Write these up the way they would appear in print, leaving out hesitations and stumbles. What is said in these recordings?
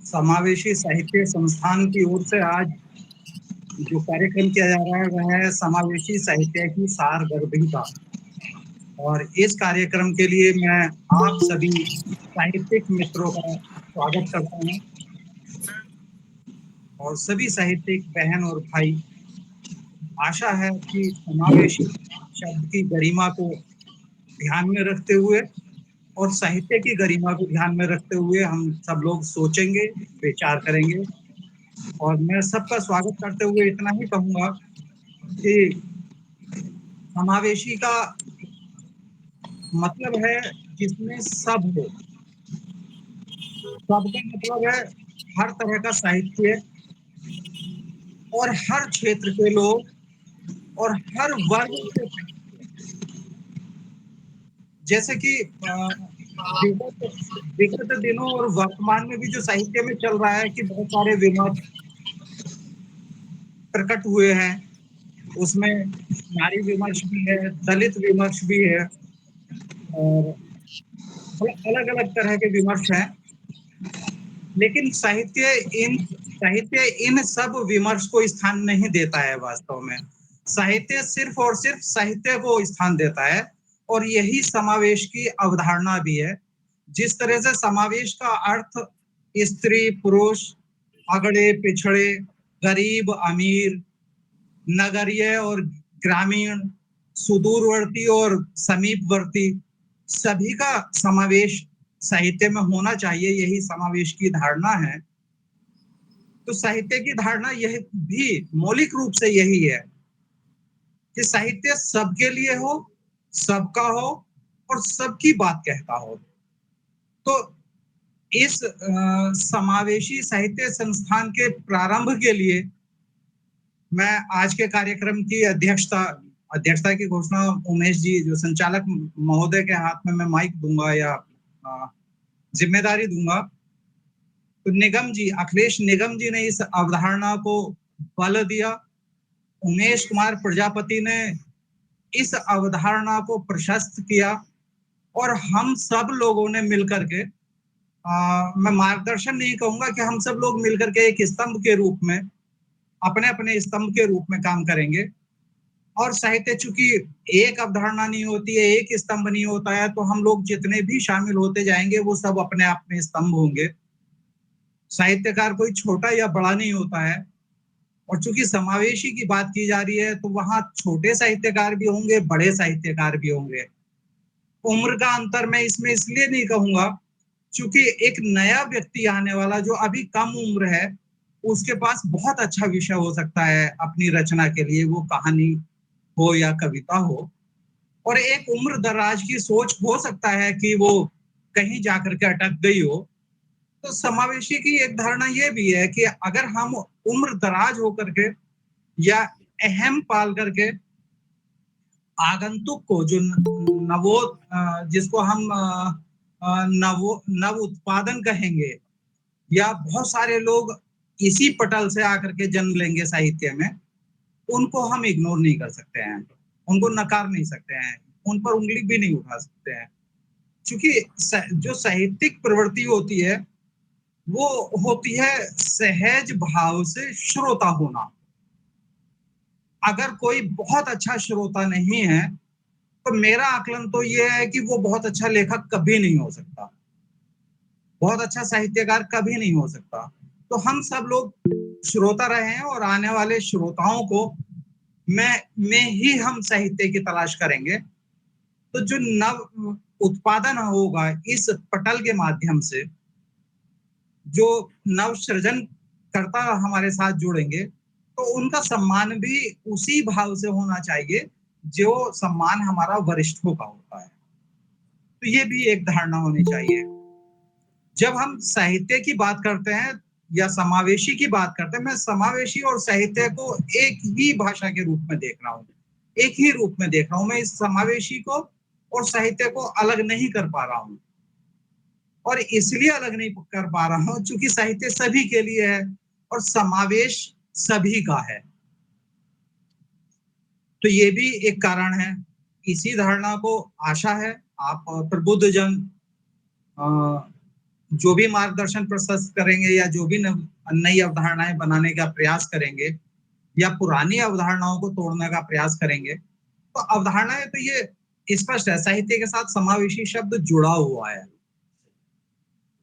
समावेशी साहित्य संस्थान की ओर से आज जो कार्यक्रम किया जा रहा है वह है समावेशी साहित्य की सारगर्भिता। और इस कार्यक्रम के लिए मैं आप सभी साहित्यिक मित्रों का स्वागत करता हूँ और सभी साहित्यिक बहन और भाई, आशा है कि समावेशी शब्द की गरिमा को ध्यान में रखते हुए और साहित्य की गरिमा को ध्यान में रखते हुए हम सब लोग सोचेंगे, विचार करेंगे। और मैं सबका स्वागत करते हुए इतना ही कहूँगा कि समावेशी का मतलब है जिसमें सब हो। सब का मतलब है हर तरह का साहित्य और हर क्षेत्र के लोग और हर वर्ग के साहित्य। जैसे कि विगत विगत दिनों और वर्तमान में भी जो साहित्य में चल रहा है कि बहुत सारे विमर्श प्रकट हुए हैं। उसमें नारी विमर्श भी है, दलित विमर्श भी है और अलग अलग तरह के विमर्श हैं। लेकिन साहित्य इन सब विमर्श को स्थान नहीं देता है वास्तव में। साहित्य सिर्फ और सिर्फ साहित्य को स्थान देता है और यही समावेश की अवधारणा भी है। जिस तरह से समावेश का अर्थ स्त्री पुरुष, अगड़े पिछड़े, गरीब अमीर, नगरीय और ग्रामीण, सुदूरवर्ती और समीपवर्ती, सभी का समावेश साहित्य में होना चाहिए, यही समावेश की धारणा है। तो साहित्य की धारणा यह भी मौलिक रूप से यही है कि साहित्य सबके लिए हो, सबका हो और सबकी बात कहता हो। तो इस समावेशी साहित्य संस्थान के प्रारंभ के लिए मैं आज के कार्यक्रम की अध्यक्षता की घोषणा उमेश जी, जो संचालक महोदय के हाथ में मैं माइक दूंगा या जिम्मेदारी दूंगा। तो निगम जी, अखिलेश निगम जी ने इस अवधारणा को बल दिया। उमेश कुमार प्रजापति ने इस अवधारणा को प्रशस्त किया और हम सब लोगों ने मिलकर के मैं मार्गदर्शन नहीं कहूंगा कि हम सब लोग मिलकर के एक स्तंभ के रूप में, अपने अपने स्तंभ के रूप में काम करेंगे। और साहित्य चूंकि एक अवधारणा नहीं होती है, एक स्तंभ नहीं होता है, तो हम लोग जितने भी शामिल होते जाएंगे वो सब अपने आप में स्तंभ होंगे। साहित्यकार कोई छोटा या बड़ा नहीं होता है। और चूंकि समावेशी की बात की जा रही है तो वहां छोटे साहित्यकार भी होंगे, बड़े साहित्यकार भी होंगे। उम्र का अंतर मैं इसमें इसलिए नहीं कहूंगा क्योंकि एक नया व्यक्ति आने वाला जो अभी कम उम्र है, उसके पास बहुत अच्छा विषय हो सकता है अपनी रचना के लिए, वो कहानी हो या कविता हो। और एक उम्र दराज की सोच हो सकता है कि वो कहीं जाकर के अटक गई हो। तो समावेशी की एक धारणा ये भी है कि अगर हम उम्र दराज होकर के या अहम पाल करके आगंतुक को, जो नवो जिसको हम नव उत्पादन कहेंगे, या बहुत सारे लोग इसी पटल से आकर के जन्म लेंगे साहित्य में, उनको हम इग्नोर नहीं कर सकते हैं, उनको नकार नहीं सकते हैं, उन पर उंगली भी नहीं उठा सकते हैं। क्योंकि जो साहित्यिक प्रवृत्ति होती है वो होती है सहज भाव से श्रोता होना। अगर कोई बहुत अच्छा श्रोता नहीं है तो मेरा आकलन तो ये है कि वो बहुत अच्छा लेखक कभी नहीं हो सकता, बहुत अच्छा साहित्यकार कभी नहीं हो सकता। तो हम सब लोग श्रोता रहे हैं और आने वाले श्रोताओं को में ही हम साहित्य की तलाश करेंगे। तो जो नव उत्पादन होगा इस पटल के माध्यम से, जो नव सृजन करता हमारे साथ जुड़ेंगे, तो उनका सम्मान भी उसी भाव से होना चाहिए जो सम्मान हमारा वरिष्ठों का होता है। तो ये भी एक धारणा होनी चाहिए। जब हम साहित्य की बात करते हैं या समावेशी की बात करते हैं, मैं समावेशी और साहित्य को एक ही भाषा के रूप में देख रहा हूँ, एक ही रूप में देख रहा हूँ। मैं इस समावेशी को और साहित्य को अलग नहीं कर पा रहा हूँ। और इसलिए अलग नहीं कर पा रहा हूँ क्योंकि साहित्य सभी के लिए है और समावेश सभी का है। तो ये भी एक कारण है। इसी धारणा को आशा है आप प्रबुद्ध जन जो भी मार्गदर्शन प्रशस्त करेंगे या जो भी नई अवधारणाएं बनाने का प्रयास करेंगे या पुरानी अवधारणाओं को तोड़ने का प्रयास करेंगे, तो अवधारणाएं तो ये स्पष्ट है, साहित्य के साथ समावेशी शब्द जुड़ा हुआ है।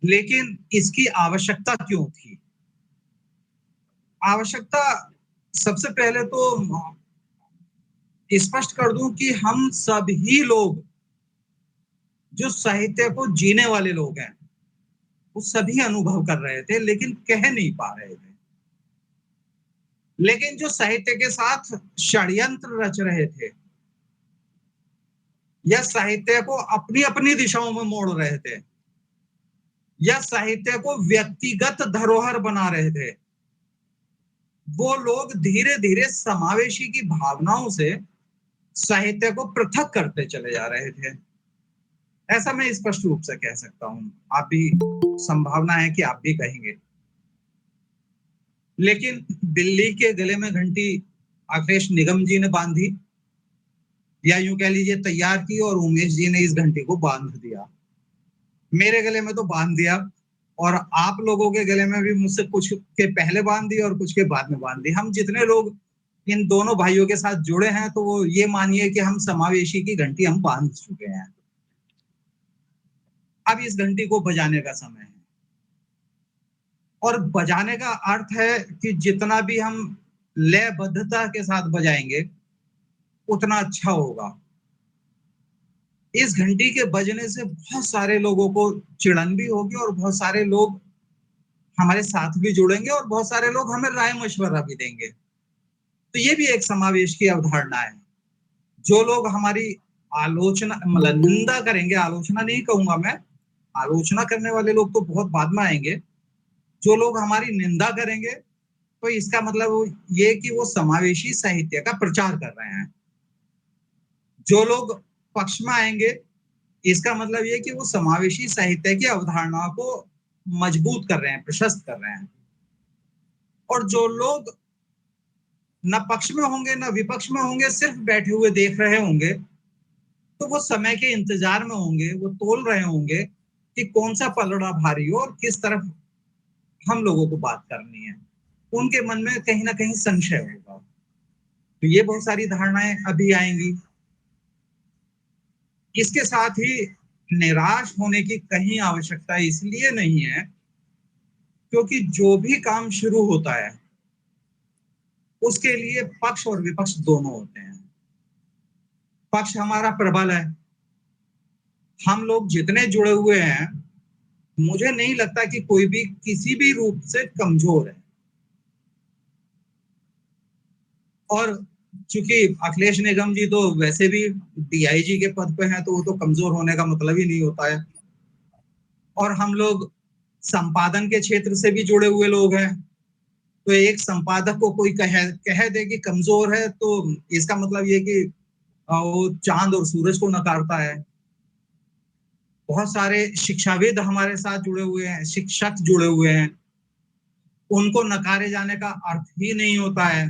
लेकिन इसकी आवश्यकता क्यों थी? आवश्यकता सबसे पहले तो स्पष्ट कर दूं कि हम सभी लोग जो साहित्य को जीने वाले लोग हैं, वो सभी अनुभव कर रहे थे लेकिन कह नहीं पा रहे थे। लेकिन जो साहित्य के साथ षड्यंत्र रच रहे थे या साहित्य को अपनी अपनी दिशाओं में मोड़ रहे थे या साहित्य को व्यक्तिगत धरोहर बना रहे थे, वो लोग धीरे धीरे समावेशी की भावनाओं से साहित्य को पृथक करते चले जा रहे थे। ऐसा मैं स्पष्ट रूप से कह सकता हूं। आप भी, संभावना है कि आप भी कहेंगे। लेकिन दिल्ली के गले में घंटी अखिलेश निगम जी ने बांधी, या यूं कह लीजिए तैयार की, और उमेश जी ने इस घंटी को बांध दिया। मेरे गले में तो बांध दिया, और आप लोगों के गले में भी मुझसे कुछ के पहले बांध दी और कुछ के बाद में बांध दी। हम जितने लोग इन दोनों भाइयों के साथ जुड़े हैं, तो वो ये मानिए कि हम समावेशी की घंटी हम बांध चुके हैं। अब इस घंटी को बजाने का समय है, और बजाने का अर्थ है कि जितना भी हम लयबद्धता के साथ बजाएंगे उतना अच्छा होगा। इस घंटी के बजने से बहुत सारे लोगों को चिड़न भी होगी, और बहुत सारे लोग हमारे साथ भी जुड़ेंगे, और बहुत सारे लोग हमें राय मशवरा भी देंगे। तो ये भी एक समावेश की अवधारणा है। जो लोग हमारी आलोचना, मतलब निंदा करेंगे, आलोचना नहीं कहूंगा मैं, आलोचना करने वाले लोग तो बहुत बाद में आएंगे। जो लोग हमारी निंदा करेंगे, तो इसका मतलब ये कि वो समावेशी साहित्य का प्रचार कर रहे हैं। जो लोग पक्ष में आएंगे, इसका मतलब ये कि वो समावेशी साहित्य की अवधारणा को मजबूत कर रहे हैं, प्रशस्त कर रहे हैं। और जो लोग न पक्ष में होंगे न विपक्ष में होंगे, सिर्फ बैठे हुए देख रहे होंगे, तो वो समय के इंतजार में होंगे, वो तोल रहे होंगे कि कौन सा पलड़ा भारी हो और किस तरफ हम लोगों को बात करनी है। उनके मन में कहीं ना कहीं संशय होगा। तो ये बहुत सारी धारणाएं अभी आएंगी। इसके साथ ही निराश होने की कहीं आवश्यकता इसलिए नहीं है क्योंकि जो भी काम शुरू होता है उसके लिए पक्ष और विपक्ष दोनों होते हैं। पक्ष हमारा प्रबल है, हम लोग जितने जुड़े हुए हैं, मुझे नहीं लगता कि कोई भी किसी भी रूप से कमजोर है। और चूंकि अखिलेश निगम जी तो वैसे भी डीआईजी के पद पे हैं, तो वो तो कमजोर होने का मतलब ही नहीं होता है। और हम लोग संपादन के क्षेत्र से भी जुड़े हुए लोग हैं, तो एक संपादक को कोई कह दे कि कमजोर है, तो इसका मतलब ये कि वो चांद और सूरज को नकारता है। बहुत सारे शिक्षाविद हमारे साथ जुड़े हुए हैं, शिक्षक जुड़े हुए हैं, उनको नकारे जाने का अर्थ ही नहीं होता है।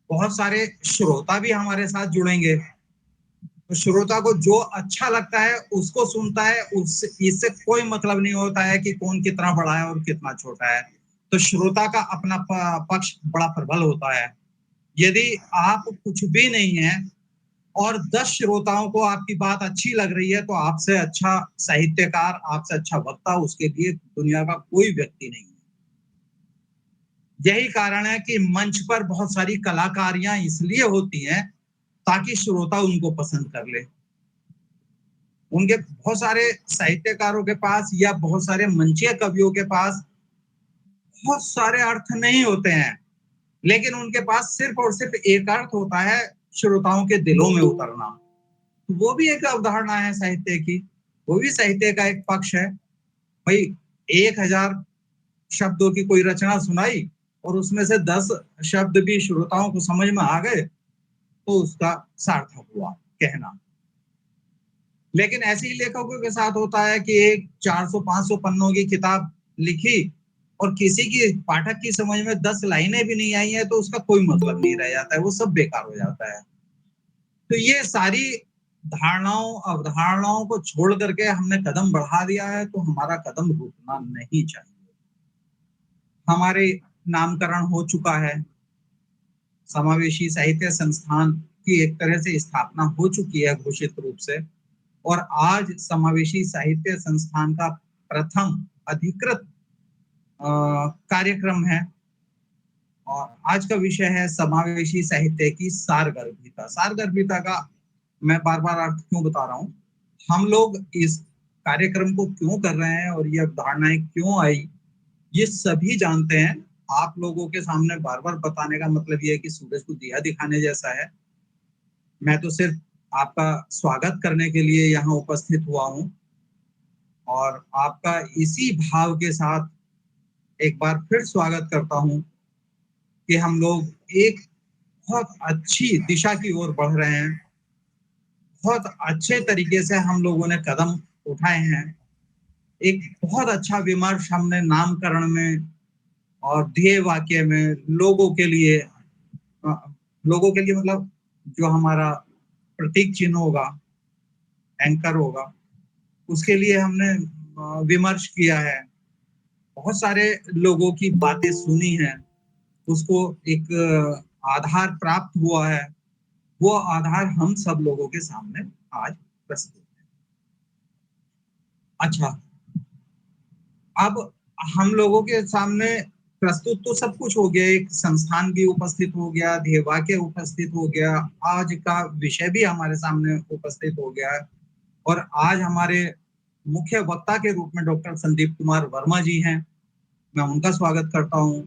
बहुत सारे श्रोता भी हमारे साथ जुड़ेंगे, तो श्रोता को जो अच्छा लगता है उसको सुनता है, उससे इससे कोई मतलब नहीं होता है कि कौन कितना बड़ा है और कितना छोटा है। तो श्रोता का अपना पक्ष बड़ा प्रबल होता है। यदि आप कुछ भी नहीं है और 10 श्रोताओं को आपकी बात अच्छी लग रही है, तो आपसे अच्छा साहित्यकार, आपसे अच्छा वक्ता उसके लिए दुनिया का कोई व्यक्ति नहीं है। यही कारण है कि मंच पर बहुत सारी कलाकारियां इसलिए होती हैं ताकि श्रोता उनको पसंद कर ले। उनके बहुत सारे साहित्यकारों के पास या बहुत सारे मंचीय कवियों के पास बहुत सारे अर्थ नहीं होते हैं, लेकिन उनके पास सिर्फ और सिर्फ एक अर्थ होता है, श्रोताओं के दिलों में उतरना। वो भी एक अवधारणा है साहित्य की, वो भी साहित्य का एक पक्ष है। भाई, 1000 शब्दों की कोई रचना सुनाई और उसमें से 10 शब्द भी श्रोताओं को समझ में आ गए, तो उसका सार्थक हुआ कहना। लेकिन ऐसे ही लेखकों के साथ होता है कि एक 400-500 पन्नों की किताब लिखी और किसी की पाठक की समझ में 10 लाइनें भी नहीं आई है, तो उसका कोई मतलब नहीं रह जाता है, वो सब बेकार हो जाता है। तो ये सारी धारणाओं, अवधारणाओं को छोड़ करके हमने कदम बढ़ा दिया है, तो हमारा कदम रुकना नहीं चाहिए। हमारे नामकरण हो चुका है, समावेशी साहित्य संस्थान की एक तरह से स्थापना हो चुकी है घोषित रूप से, और आज समावेशी साहित्य संस्थान का प्रथम अधिकृत कार्यक्रम है, और आज का विषय है समावेशी साहित्य की सारगर्भिता। सारगर्भिता का मैं बार-बार अर्थ क्यों बता रहा हूँ? हम लोग इस कार्यक्रम को क्यों कर रहे हैं और ये अवधारणाएँ क्यों आई, ये सभी जानते हैं। आप लोगों के सामने बार-बार बताने का मतलब ये है कि सूरज को दिया दिखाने जैसा है। मैं तो सिर्फ आपका स्वागत करने के लिए यहाँ उपस्थित हुआ हूँ, और आपका इसी भाव के साथ एक बार फिर स्वागत करता हूँ कि हम लोग एक बहुत अच्छी दिशा की ओर बढ़ रहे हैं। बहुत अच्छे तरीके से हम लोगों ने कदम उठाए हैं। एक बहुत अच्छा विमर्श हमने नामकरण में और ध्येय वाक्य में लोगों के लिए अ, लोगों के लिए मतलब जो हमारा प्रतीक चिन्ह होगा, एंकर होगा, उसके लिए हमने विमर्श किया है। बहुत सारे लोगों की बातें सुनी हैं, उसको एक आधार प्राप्त हुआ है। वो आधार हम सब लोगों के सामने आज प्रस्तुत है। अच्छा, अब हम लोगों के सामने प्रस्तुत तो सब कुछ हो गया, एक संस्थान भी उपस्थित हो गया, ध्येयवाक्य उपस्थित हो गया, आज का विषय भी हमारे सामने उपस्थित हो गया है, और आज हमारे मुख्य वक्ता के रूप में डॉक्टर संदीप कुमार वर्मा जी हैं। मैं उनका स्वागत करता हूँ।